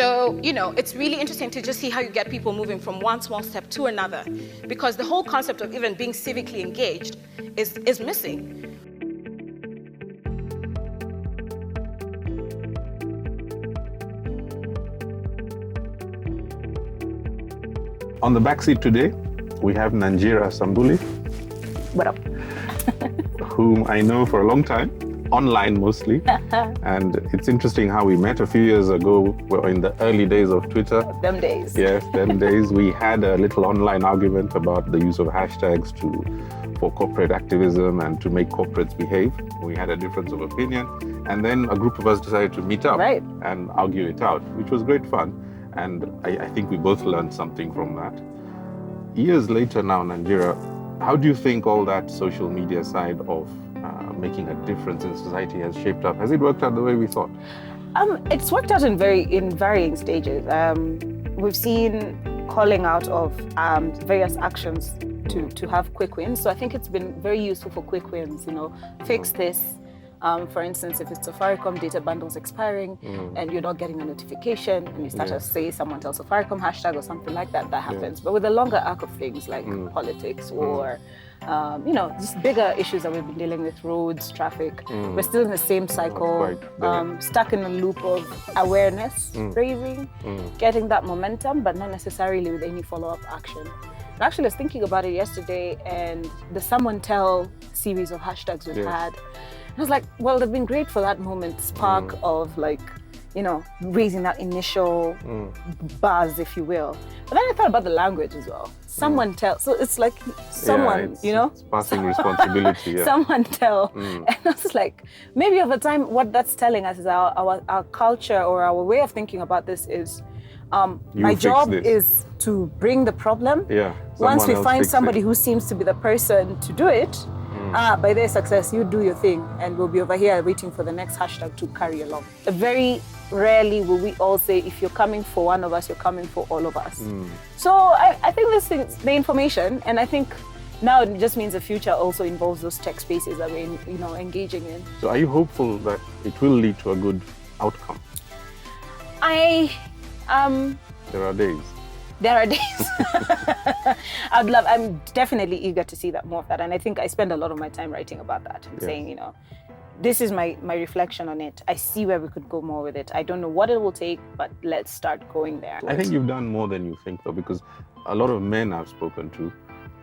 So, it's really interesting to just see how you get people moving from one small step to another, because the whole concept of even being civically engaged is missing. On the backseat today, we have Nanjira Sambuli. What up? Whom I know for a long time, online mostly. And it's interesting how we met a few years ago. We're in the early days of Twitter. Them days. Yes, them days. We had a little online argument about the use of hashtags for corporate activism and to make corporates behave. We had a difference of opinion. And then a group of us decided to meet up and argue it out, which was great fun. And I think we both learned something from that. Years later now, Nanjira, how do you think all that social media side of making a difference in society has shaped up? Has it worked out the way we thought? It's worked out in varying stages. We've seen calling out of various actions to have quick wins. So I think it's been very useful for quick wins, fix this. For instance, if it's Safaricom data bundles expiring and you're not getting a notification and you start to say someone tells Safaricom hashtag or something like that, that happens. But with a longer arc of things like politics or, just bigger issues that we've been dealing with, roads, traffic, we're still in the same cycle, stuck in a loop of awareness raising, getting that momentum, but not necessarily with any follow-up action. And actually, I was thinking about it yesterday, and the Someone Tell series of hashtags we've had, I was like, well, they've been great for that moment spark of raising that initial buzz, if you will. But then I thought about the language as well. Someone tell, so it's like someone, It's passing responsibility. Someone tell. And I was like, maybe over time, what that's telling us is our culture or our way of thinking about this is, my job is to bring the problem. Once we find somebody who seems to be the person to do it, by their success, you do your thing, and we'll be over here waiting for the next hashtag to carry along. Very rarely will we all say, if you're coming for one of us, you're coming for all of us. So I think this is the information, and I think now it just means the future also involves those tech spaces that we're engaging in. So are you hopeful that it will lead to a good outcome? There are days. There are days. I'm definitely eager to see that more of that. And I think I spend a lot of my time writing about that and saying, this is my reflection on it. I see where we could go more with it. I don't know what it will take, but let's start going there. I think you've done more than you think, though, because a lot of men I've spoken to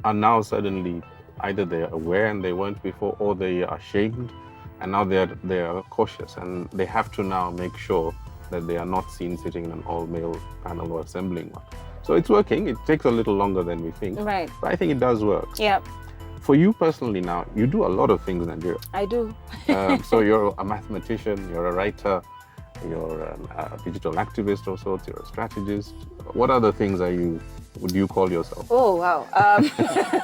are now suddenly either they're aware and they weren't before, or they are ashamed, and now they are cautious, and they have to now make sure that they are not seen sitting in an all-male panel or assembling one. So it's working. It takes a little longer than we think. Right. But I think it does work. Yeah. For you personally now, you do a lot of things, Nanjira. I do. So you're a mathematician, you're a writer, you're a digital activist of sorts, you're a strategist. What other things would you call yourself? Oh, wow.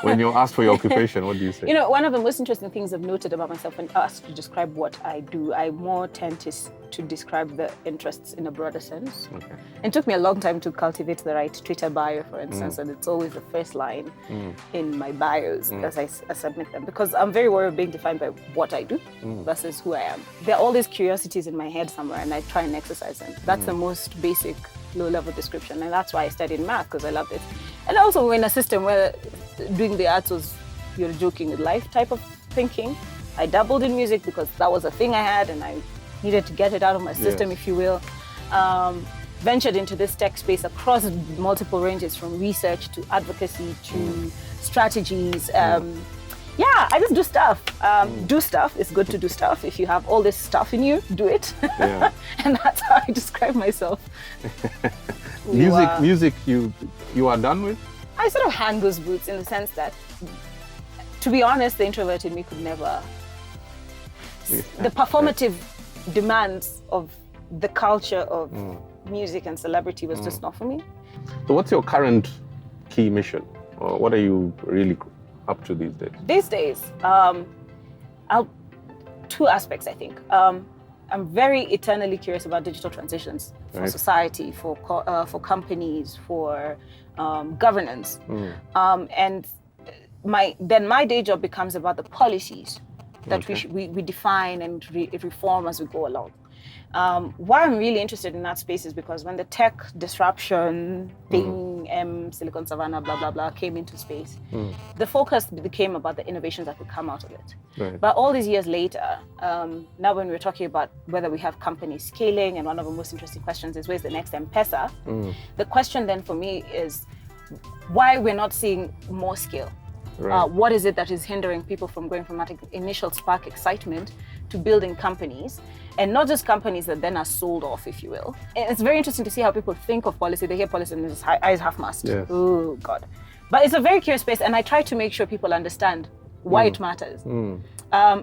When you're asked for your occupation, what do you say? One of the most interesting things I've noted about myself when asked to describe what I do, I more tend to describe the interests in a broader sense. Okay. It took me a long time to cultivate the right Twitter bio, for instance, and it's always the first line in my bios as I submit them, because I'm very worried of being defined by what I do versus who I am. There are all these curiosities in my head somewhere, and I try and exercise them. That's the most basic low-level description, and that's why I studied math, because I loved it. And also we're in a system where doing the arts was you're joking with life type of thinking. I dabbled in music because that was a thing I had, and I needed to get it out of my system, if you will. Ventured into this tech space across multiple ranges, from research to advocacy to strategies. I just do stuff. Do stuff. It's good to do stuff. If you have all this stuff in you, do it. And that's how I describe myself. Music, you are done with? I sort of hang those boots in the sense that, to be honest, the introvert in me could never. The performative demands of the culture of music and celebrity was just not for me. So what's your current key mission? Or what are you really up to these days? These days, two aspects, I think. I'm very eternally curious about digital transitions for society, for companies, for governance. And my day job becomes about the policies that we define and reform as we go along. Why I'm really interested in that space is because when the tech disruption thing, Silicon Savannah, blah, blah, blah, came into space, the focus became about the innovations that could come out of it. Right. But all these years later, now when we're talking about whether we have companies scaling, and one of the most interesting questions is, where's the next M-Pesa? The question then for me is, why we're not seeing more scale? Right. What is it that is hindering people from going from that initial spark excitement to building companies, and not just companies that then are sold off, if you will? And it's very interesting to see how people think of policy. They hear policy and their eyes half-mast. Yes. Oh, God. But it's a very curious space, and I try to make sure people understand why it matters.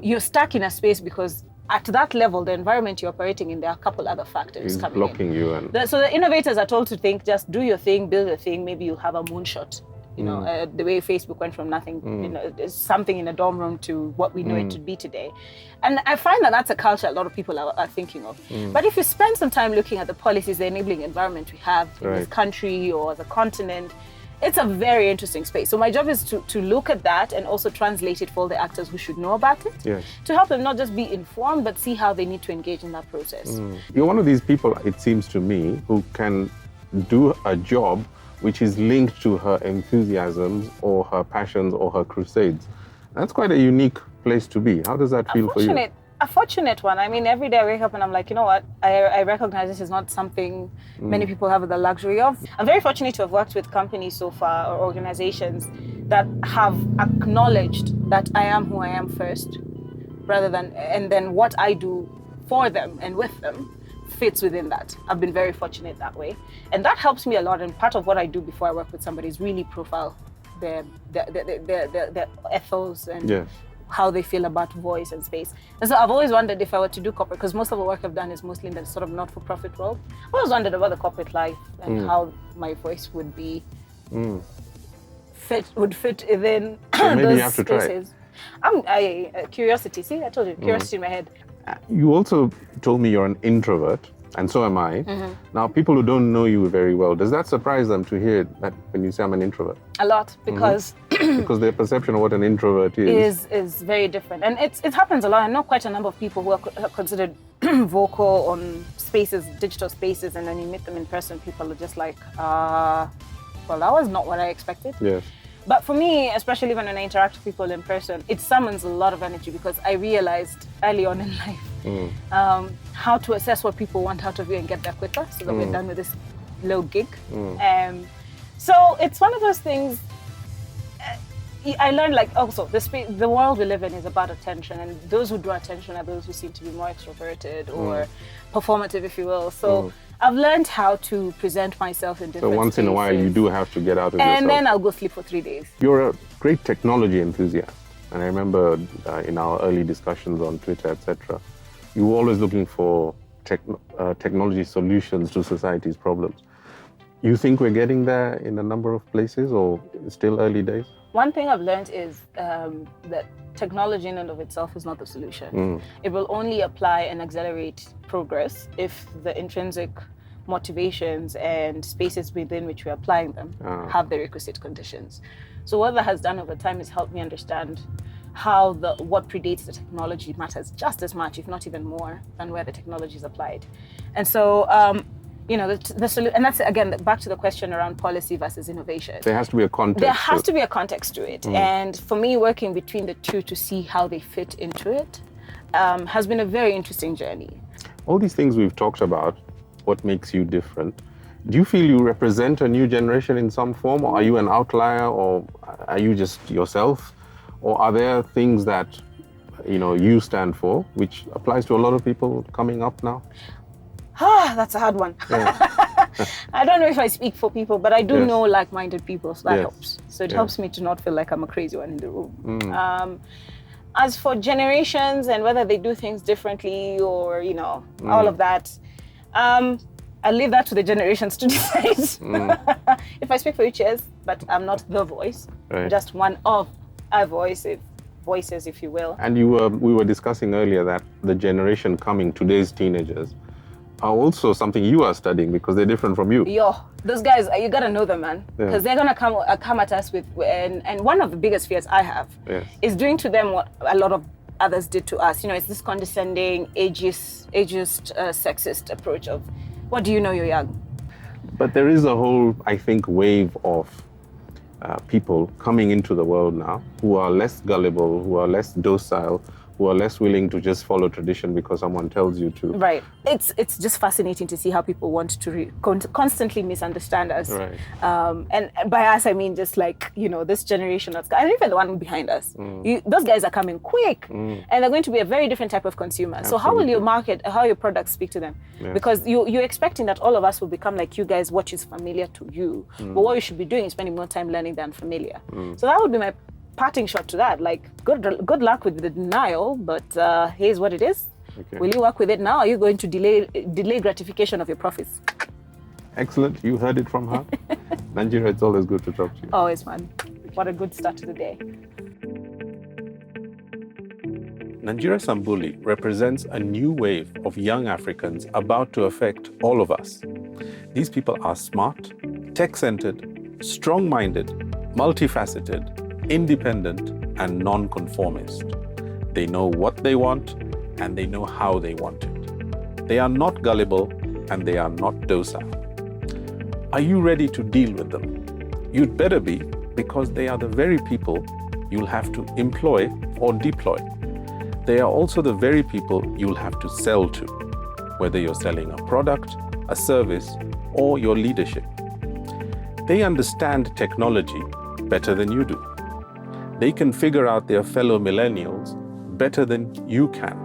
You're stuck in a space because at that level, the environment you're operating in, there are a couple other factors It's coming blocking in. you. And So the innovators are told to think, just do your thing, build a thing, maybe you'll have a moonshot. You know, the way Facebook went from nothing, you know, something in a dorm room to what we know it to be today. And I find that that's a culture a lot of people are thinking of. But if you spend some time looking at the policies, the enabling environment we have in this country or the continent, it's a very interesting space. So my job is to look at that and also translate it for all the actors who should know about it, to help them not just be informed, but see how they need to engage in that process. You're one of these people, it seems to me, who can do a job which is linked to her enthusiasms or her passions or her crusades. That's quite a unique place to be. How does that feel for you? A fortunate one. I mean, every day I wake up and I'm like, you know what? I recognize this is not something many people have the luxury of. I'm very fortunate to have worked with companies so far, or organizations that have acknowledged that I am who I am first, rather than, and then what I do for them and with them fits within that. I've been very fortunate that way. And that helps me a lot. And part of what I do before I work with somebody is really profile their ethos and how they feel about voice and space. And so I've always wondered if I were to do corporate, because most of the work I've done is mostly in the sort of not-for-profit world. I always wondered about the corporate life and how my voice would be fit within maybe those you have to spaces. Curiosity. See, I told you, curiosity in my head. You also told me you're an introvert, and so am I. Now, people who don't know you very well, does that surprise them to hear that when you say I'm an introvert? A lot, because because their perception of what an introvert is very different. And it happens a lot. I know quite a number of people who are considered vocal on spaces, digital spaces, and then you meet them in person, people are just like, well, that was not what I expected. Yes. But for me, especially when I interact with people in person, it summons a lot of energy, because I realized early on in life how to assess what people want out of you and get there quicker, so that we're done with this low gig. So it's one of those things. I learned, like, also the world we live in is about attention, and those who draw attention are those who seem to be more extroverted or performative, if you will. So I've learned how to present myself in different So once spaces. in a while, you do have to get out of yourself. And then I'll go sleep for 3 days. You're a great technology enthusiast. And I remember in our early discussions on Twitter, etc., you were always looking for technology solutions to society's problems. You think we're getting there in a number of places, or still early days? One thing I've learned is that technology in and of itself is not the solution. It will only apply and accelerate progress if the intrinsic motivations and spaces within which we're applying them have the requisite conditions. So what that has done over time is helped me understand how what predates the technology matters just as much, if not even more, than where the technology is applied. And so, you know, and that's, again, back to the question around policy versus innovation. There has to be a context. There has to be a context to it. And for me, working between the two to see how they fit into it has been a very interesting journey. All these things we've talked about, what makes you different, do you feel you represent a new generation in some form, or are you an outlier, or are you just yourself? Or are there things that, you know, you stand for, which applies to a lot of people coming up now? That's a hard one. I don't know if I speak for people, but I do know like-minded people, so that helps. So it helps me to not feel like I'm a crazy one in the room. As for generations and whether they do things differently or, you know, all of that, I'll leave that to the generations to decide. If I speak for each, yes, but I'm not the voice. I'm just one of a voices, if you will. And we were discussing earlier that the generation coming, today's teenagers, are also something you are studying because they're different from you. Yo, those guys, you gotta know them, man. Because they're gonna come at us with, and one of the biggest fears I have is doing to them what a lot of others did to us. It's this condescending, ageist, sexist approach of, what do you know, you're young? But there is a whole, I think, wave of people coming into the world now who are less gullible, who are less docile, who are less willing to just follow tradition because someone tells you to. Right. It's just fascinating to see how people want to constantly misunderstand us. Right. And by us, I mean just like, this generation that's, and even the one behind us. Those guys are coming quick, and they're going to be a very different type of consumer. Absolutely. So how will you market, how your products speak to them? Yeah. Because you're expecting that all of us will become like you guys, what is familiar to you. But what you should be doing is spending more time learning than familiar. So that would be my parting shot to that. Like, good luck with the denial, but here's what it is. Okay. Will you work with it now? Or are you going to delay gratification of your profits? Excellent. You heard it from her. Nanjira, it's always good to talk to you. Always fun. What a good start to the day. Nanjira Sambuli represents a new wave of young Africans about to affect all of us. These people are smart, tech-centered, strong-minded, multifaceted, independent, and non-conformist. They know what they want, and they know how they want it. They are not gullible, and they are not docile. Are you ready to deal with them? You'd better be, because they are the very people you'll have to employ or deploy. They are also the very people you'll have to sell to, whether you're selling a product, a service, or your leadership. They understand technology better than you do. They can figure out their fellow millennials better than you can.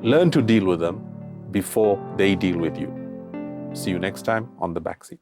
Learn to deal with them before they deal with you. See you next time on The Backseat.